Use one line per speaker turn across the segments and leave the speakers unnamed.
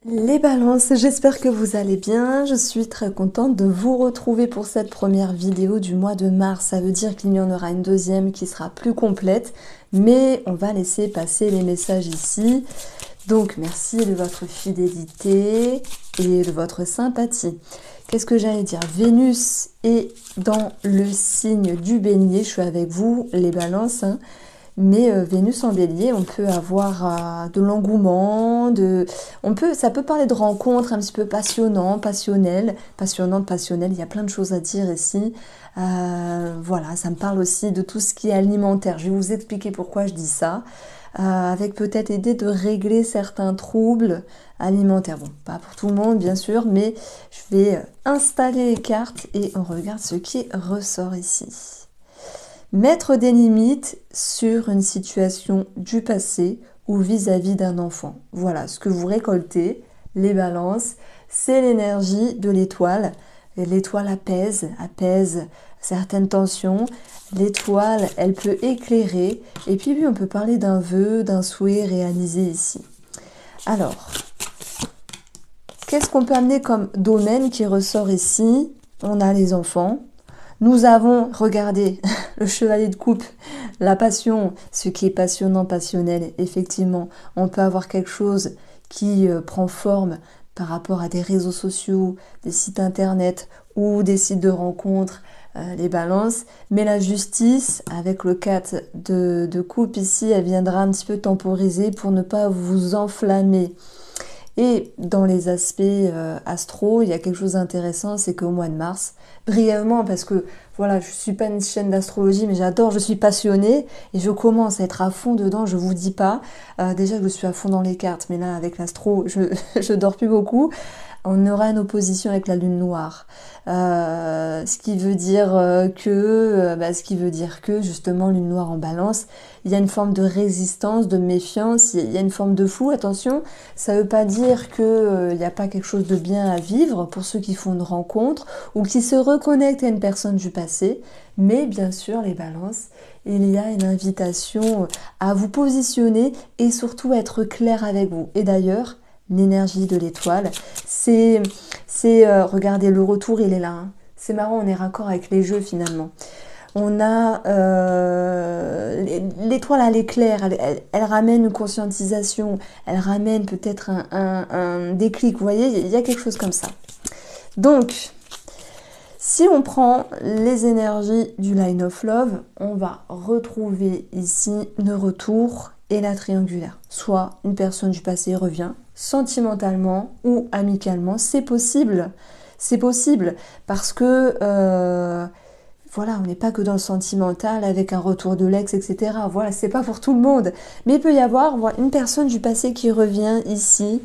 Les balances, j'espère que vous allez bien. Je suis très contente de vous retrouver pour cette première vidéo du mois de mars. Ça veut dire qu'il y en aura une deuxième qui sera plus complète, mais on va laisser passer les messages ici. Donc merci de votre fidélité et de votre sympathie. Qu'est-ce que j'allais dire? Vénus est dans le signe du Bélier. Je suis avec vous, les balances, hein. Mais Vénus en Bélier, on peut avoir de l'engouement, ça peut parler de rencontres un petit peu passionnantes, passionnelles, il y a plein de choses à dire ici. Voilà, ça me parle aussi de tout ce qui est alimentaire. Je vais vous expliquer pourquoi je dis ça. Avec peut-être l'idée de régler certains troubles alimentaires. Bon, pas pour tout le monde bien sûr, mais je vais installer les cartes et on regarde ce qui ressort ici. Mettre des limites sur une situation du passé ou vis-à-vis d'un enfant. Voilà, ce que vous récoltez, les balances, c'est l'énergie de l'étoile. L'étoile apaise certaines tensions. L'étoile, elle peut éclairer. Et puis, on peut parler d'un vœu, d'un souhait réalisé ici. Alors, qu'est-ce qu'on peut amener comme domaine qui ressort ici? On a les enfants. Nous avons, regardez, le chevalier de coupe, la passion, ce qui est passionnant, passionnel. Effectivement, on peut avoir quelque chose qui prend forme par rapport à des réseaux sociaux, des sites internet ou des sites de rencontres, les balances. Mais la justice, avec le 4 de coupe ici, elle viendra un petit peu temporiser pour ne pas vous enflammer. Et dans les aspects astro, il y a quelque chose d'intéressant, c'est qu'au mois de mars, brièvement, parce que voilà, je ne suis pas une chaîne d'astrologie, mais j'adore, je suis passionnée et je commence à être à fond dedans, je vous dis pas. Déjà que je suis à fond dans les cartes, mais là, avec l'astro, je dors plus beaucoup. On aura une opposition avec la lune noire. Ce qui veut dire que justement, lune noire en balance, il y a une forme de résistance, de méfiance, il y a une forme de flou. Attention, ça ne veut pas dire qu'il n'y a pas quelque chose de bien à vivre pour ceux qui font une rencontre ou qui se reconnectent à une personne du passé. Mais bien sûr, les balances, il y a une invitation à vous positionner et surtout à être clair avec vous. Et d'ailleurs, l'énergie de l'étoile, regardez, le retour, il est là. Hein. C'est marrant, on est raccord avec les jeux finalement. On a l'étoile à l'éclair, elle ramène une conscientisation, elle ramène peut-être un déclic, vous voyez, il y a quelque chose comme ça. Donc, si on prend les énergies du Line of Love, on va retrouver ici le retour et la triangulaire. Soit une personne du passé revient, sentimentalement ou amicalement, c'est possible. C'est possible parce que... voilà, on n'est pas que dans le sentimental avec un retour de l'ex, etc. Voilà, c'est pas pour tout le monde. Mais il peut y avoir une personne du passé qui revient ici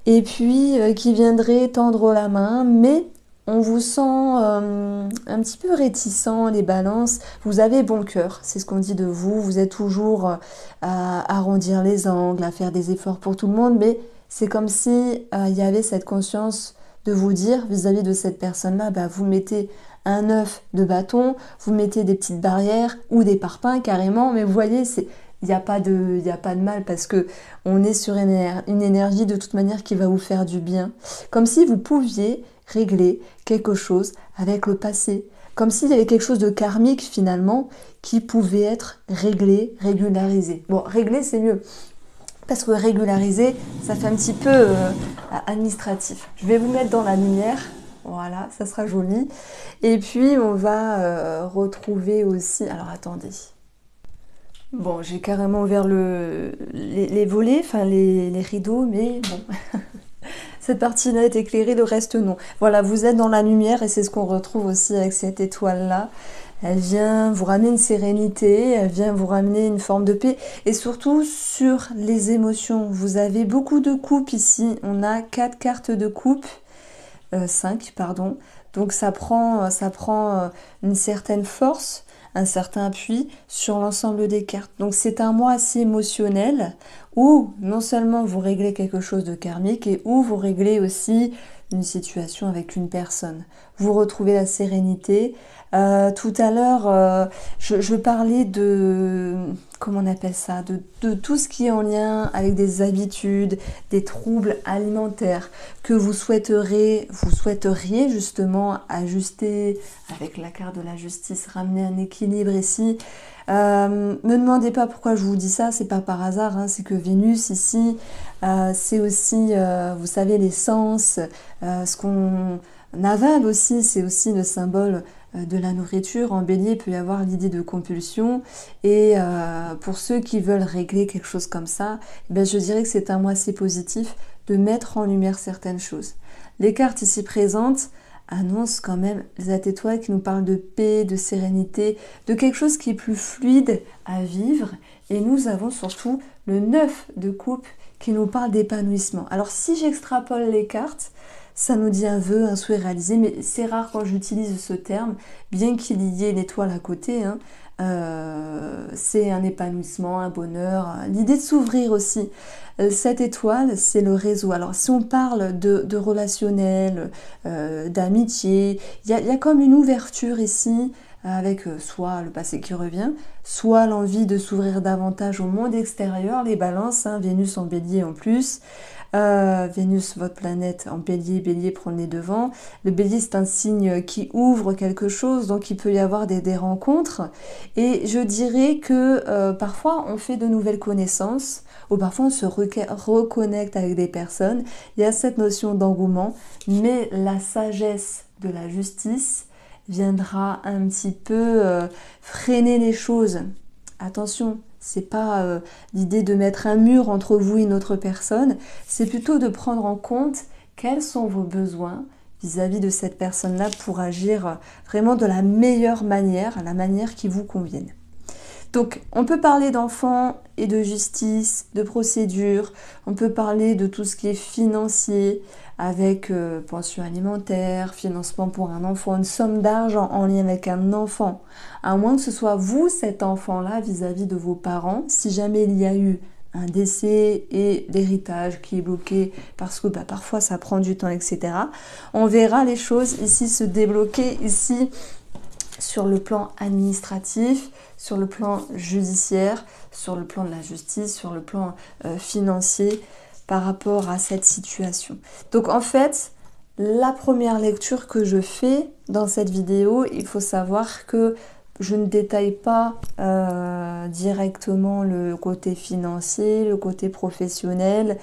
et puis qui viendrait tendre la main, mais on vous sent un petit peu réticent, les balances. Vous avez bon cœur, c'est ce qu'on dit de vous. Vous êtes toujours à arrondir les angles, à faire des efforts pour tout le monde, mais c'est comme si il y avait cette conscience de vous dire vis-à-vis de cette personne-là, vous mettez un œuf de bâton, vous mettez des petites barrières ou des parpaings carrément, mais vous voyez, il n'y a pas de mal parce que on est sur une énergie de toute manière qui va vous faire du bien. Comme si vous pouviez régler quelque chose avec le passé. Comme s'il y avait quelque chose de karmique finalement qui pouvait être réglé, régularisé. Bon, régler c'est mieux. Parce que régulariser, ça fait un petit peu administratif. Je vais vous mettre dans la lumière. Voilà, ça sera joli. Et puis, on va retrouver aussi... Alors, attendez. Bon, j'ai carrément ouvert les volets, enfin les rideaux, mais bon... Cette partie-là est éclairée, le reste non. Voilà, vous êtes dans la lumière et c'est ce qu'on retrouve aussi avec cette étoile-là. Elle vient vous ramener une sérénité, elle vient vous ramener une forme de paix et surtout sur les émotions. Vous avez beaucoup de coupes ici. On a 4 cartes de coupe. 5, pardon. Donc ça prend une certaine force, un certain appui sur l'ensemble des cartes. Donc c'est un mois assez émotionnel où non seulement vous réglez quelque chose de karmique, et où vous réglez aussi une situation avec une personne. Vous retrouvez la sérénité. Tout à l'heure, je parlais de, comment on appelle ça, de tout ce qui est en lien avec des habitudes, des troubles alimentaires que vous souhaiteriez justement ajuster avec la carte de la justice, ramener un équilibre ici. Me demandez pas pourquoi je vous dis ça, c'est pas par hasard, hein, c'est que Vénus ici, c'est aussi, vous savez, les sens, ce qu'on avale aussi, c'est aussi le symbole de la nourriture. En bélier, il peut y avoir l'idée de compulsion, et pour ceux qui veulent régler quelque chose comme ça, ben, je dirais que c'est un mois assez positif de mettre en lumière certaines choses. Les cartes ici présentes annonce quand même cette étoile qui nous parle de paix, de sérénité, de quelque chose qui est plus fluide à vivre. Et nous avons surtout le 9 de coupe qui nous parle d'épanouissement. Alors si j'extrapole les cartes, ça nous dit un vœu, un souhait réalisé, mais c'est rare quand j'utilise ce terme, bien qu'il y ait l'étoile à côté, hein. C'est un épanouissement, un bonheur, l'idée de s'ouvrir aussi. Cette étoile, c'est le réseau. Alors si on parle de relationnel, d'amitié, il y a comme une ouverture ici, avec soit le passé qui revient, soit l'envie de s'ouvrir davantage au monde extérieur, les balances, hein, Vénus en bélier en plus. Vénus, votre planète en bélier, bélier prend les devants. Le bélier, c'est un signe qui ouvre quelque chose, donc il peut y avoir des rencontres. Et je dirais que parfois, on fait de nouvelles connaissances, ou parfois on se reconnecte avec des personnes. Il y a cette notion d'engouement, mais la sagesse de la justice viendra un petit peu freiner les choses. Attention, c'est pas l'idée de mettre un mur entre vous et une autre personne, c'est plutôt de prendre en compte quels sont vos besoins vis-à-vis de cette personne-là pour agir vraiment de la meilleure manière, la manière qui vous convienne. Donc, on peut parler d'enfants et de justice, de procédure, on peut parler de tout ce qui est financier, avec pension alimentaire, financement pour un enfant, une somme d'argent en lien avec un enfant. À moins que ce soit vous, cet enfant-là, vis-à-vis de vos parents, si jamais il y a eu un décès et l'héritage qui est bloqué parce que parfois ça prend du temps, etc. On verra les choses ici se débloquer, ici sur le plan administratif, sur le plan judiciaire, sur le plan de la justice, sur le plan financier, par rapport à cette situation. Donc en fait, la première lecture que je fais dans cette vidéo, il faut savoir que je ne détaille pas directement le côté financier, le côté professionnel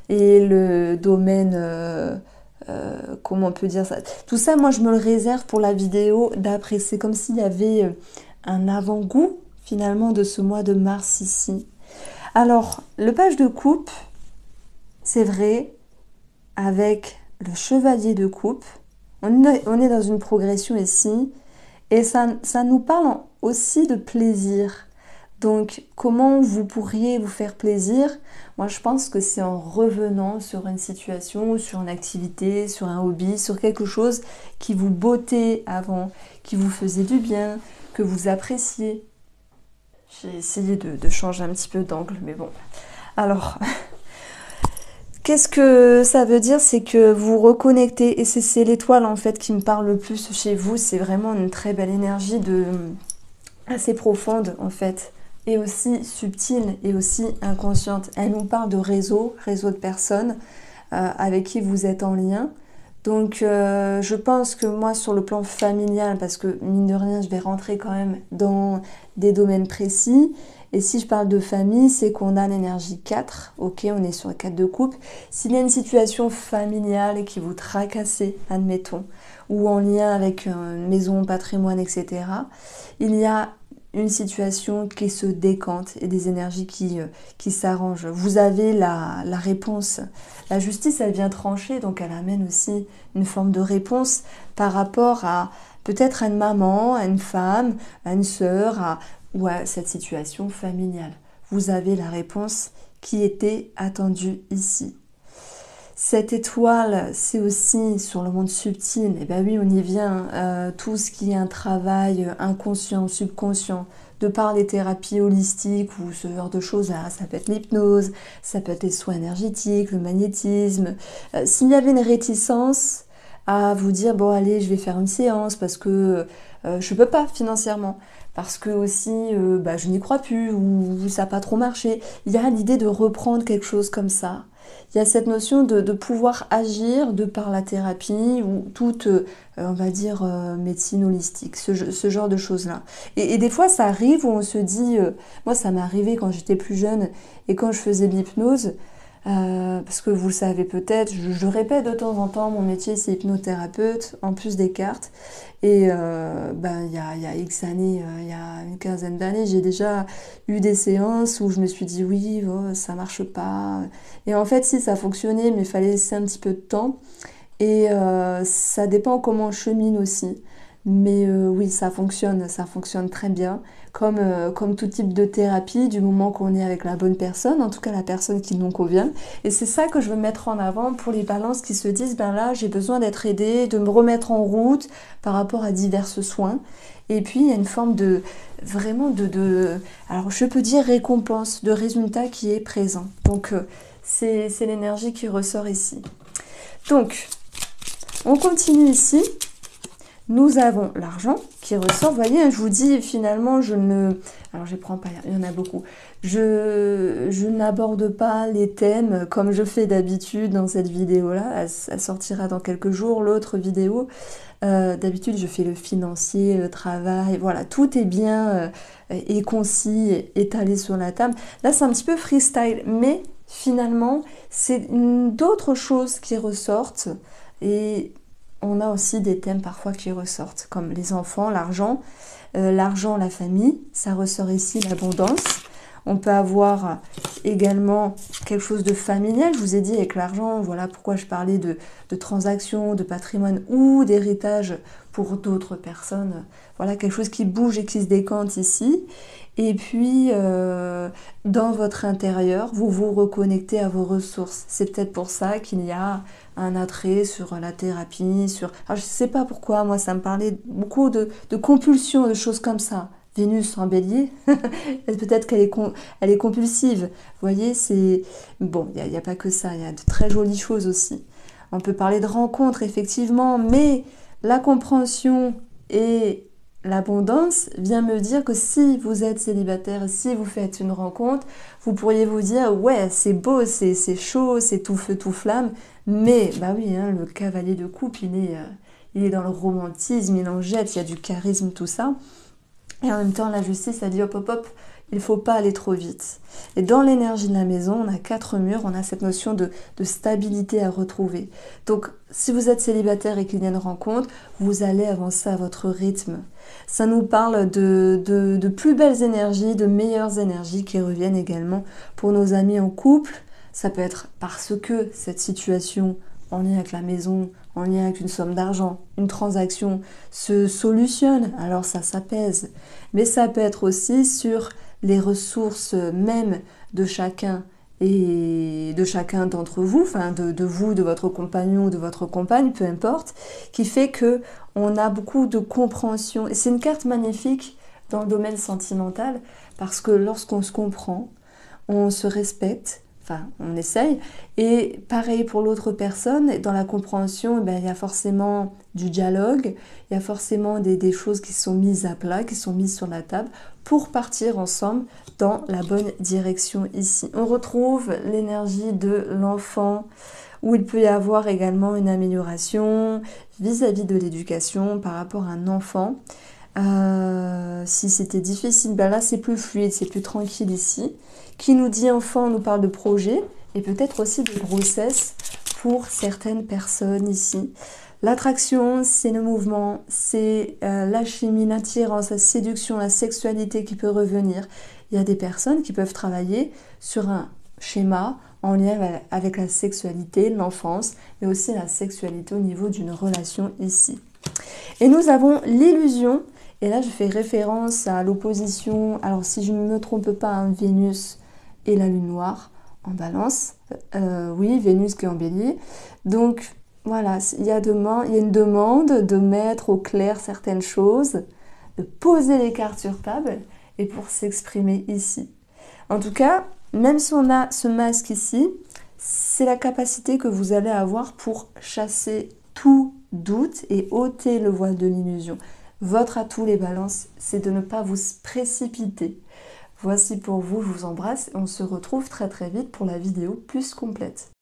et le domaine, comment on peut dire ça. Tout ça, moi, je me le réserve pour la vidéo d'après. C'est comme s'il y avait un avant-goût, finalement, de ce mois de mars ici. Alors, le page de coupe, c'est vrai, avec le chevalier de coupe, on est dans une progression ici, et ça nous parle aussi de plaisir. Donc, comment vous pourriez vous faire plaisir? Moi, je pense que c'est en revenant sur une situation, sur une activité, sur un hobby, sur quelque chose qui vous bottait avant, qui vous faisait du bien, que vous appréciez. J'ai essayé de changer un petit peu d'angle, mais bon. Alors... Qu'est-ce que ça veut dire? C'est que vous reconnectez, et c'est l'étoile en fait qui me parle le plus chez vous. C'est vraiment une très belle énergie assez profonde en fait, et aussi subtile et aussi inconsciente. Elle nous parle de réseau de personnes avec qui vous êtes en lien. Donc je pense que moi sur le plan familial, parce que mine de rien je vais rentrer quand même dans des domaines précis, et si je parle de famille, c'est qu'on a l'énergie 4, ok, on est sur la 4 de coupe. S'il y a une situation familiale qui vous tracasse, admettons, ou en lien avec une maison, patrimoine, etc., il y a une situation qui se décante et des énergies qui s'arrangent. Vous avez la réponse. La justice, elle vient trancher, donc elle amène aussi une forme de réponse par rapport à peut-être à une maman, à une femme, à une sœur, ou à cette situation familiale. Vous avez la réponse qui était attendue ici. Cette étoile, c'est aussi sur le monde subtil. Et bien oui, on y vient. Tout ce qui est un travail inconscient, subconscient, de par les thérapies holistiques ou ce genre de choses-là. Ça peut être l'hypnose, ça peut être les soins énergétiques, le magnétisme. S'il y avait une réticence à vous dire, bon allez, je vais faire une séance parce que je peux pas financièrement, parce que aussi je n'y crois plus ou ça n'a pas trop marché, il y a l'idée de reprendre quelque chose comme ça. Il y a cette notion de pouvoir agir de par la thérapie ou toute, on va dire, médecine holistique, ce genre de choses-là. Et des fois, ça arrive où on se dit, moi ça m'est arrivé quand j'étais plus jeune et quand je faisais de l'hypnose, parce que vous le savez peut-être, je répète de temps en temps, mon métier c'est hypnothérapeute, en plus des cartes. Et il y a X années, il y a une quinzaine d'années, j'ai déjà eu des séances où je me suis dit oui, oh, ça marche pas. Et en fait, si, ça fonctionnait, mais il fallait laisser un petit peu de temps. Et ça dépend comment on chemine aussi. Mais oui, ça fonctionne très bien. Comme tout type de thérapie, du moment qu'on est avec la bonne personne, en tout cas la personne qui nous convient. Et c'est ça que je veux mettre en avant pour les balances qui se disent, ben là, j'ai besoin d'être aidée, de me remettre en route par rapport à divers soins. Et puis, il y a une forme de, vraiment alors je peux dire récompense, de résultat qui est présent. Donc, c'est l'énergie qui ressort ici. Donc, on continue ici. Nous avons l'argent qui ressort. Vous voyez, je vous dis finalement, je ne... Alors, je ne prends pas, il y en a beaucoup. Je n'aborde pas les thèmes comme je fais d'habitude dans cette vidéo-là. Elle sortira dans quelques jours, l'autre vidéo. D'habitude, je fais le financier, le travail. Voilà, tout est bien et concis, étalé sur la table. Là, c'est un petit peu freestyle, mais finalement, c'est d'autres choses qui ressortent. Et on a aussi des thèmes parfois qui ressortent, comme les enfants, l'argent, la famille, ça ressort ici, l'abondance. On peut avoir également quelque chose de familial. Je vous ai dit avec l'argent, voilà pourquoi je parlais de transactions, de patrimoine ou d'héritage pour d'autres personnes. Voilà quelque chose qui bouge et qui se décante ici. Et puis, dans votre intérieur, vous vous reconnectez à vos ressources. C'est peut-être pour ça qu'il y a un attrait sur la thérapie, sur... Alors, je ne sais pas pourquoi, moi, ça me parlait beaucoup de compulsions, de choses comme ça. Vénus en bélier, peut-être qu'elle est compulsive. Vous voyez, c'est... Bon, il n'y a pas que ça, il y a de très jolies choses aussi. On peut parler de rencontres, effectivement, mais la compréhension et l'abondance vient me dire que si vous êtes célibataire, si vous faites une rencontre, vous pourriez vous dire « Ouais, c'est beau, c'est chaud, c'est tout feu, tout flamme. » Mais, bah oui, hein, le cavalier de coupe, il est dans le romantisme, il en jette, il y a du charisme, tout ça. Et en même temps, la justice a dit hop, hop, hop, il ne faut pas aller trop vite. Et dans l'énergie de la maison, on a 4 murs, on a cette notion de stabilité à retrouver. Donc, si vous êtes célibataire et qu'il y a une rencontre, vous allez avancer à votre rythme. Ça nous parle de plus belles énergies, de meilleures énergies qui reviennent également pour nos amis en couple. Ça peut être parce que cette situation en lien avec la maison, en lien avec une somme d'argent, une transaction se solutionne, alors ça s'apaise. Mais ça peut être aussi sur les ressources même de chacun et de chacun d'entre vous, enfin de vous, de votre compagnon, de votre compagne, peu importe, qui fait que on a beaucoup de compréhension. Et c'est une carte magnifique dans le domaine sentimental parce que lorsqu'on se comprend, on se respecte. Enfin, on essaye. Et pareil pour l'autre personne, dans la compréhension, il y a forcément du dialogue, il y a forcément des choses qui sont mises à plat, qui sont mises sur la table pour partir ensemble dans la bonne direction ici. On retrouve l'énergie de l'enfant, où il peut y avoir également une amélioration vis-à-vis de l'éducation par rapport à un enfant. Si c'était difficile, là c'est plus fluide, c'est plus tranquille ici. Qui nous dit enfant nous parle de projet et peut-être aussi de grossesse pour certaines personnes ici. L'attraction, c'est le mouvement, c'est la chimie, l'attirance, la séduction, la sexualité qui peut revenir. Il y a des personnes qui peuvent travailler sur un schéma en lien avec la sexualité, l'enfance, mais aussi la sexualité au niveau d'une relation ici. Et nous avons l'illusion. Et là, je fais référence à l'opposition, alors si je ne me trompe pas, hein, Vénus et la Lune noire en balance. Oui, Vénus qui est en bélier. Donc, voilà, il y a une demande de mettre au clair certaines choses, de poser les cartes sur table et pour s'exprimer ici. En tout cas, même si on a ce masque ici, c'est la capacité que vous allez avoir pour chasser tout doute et ôter le voile de l'illusion. Votre atout, les balances, c'est de ne pas vous précipiter. Voici pour vous, je vous embrasse et on se retrouve très très vite pour la vidéo plus complète.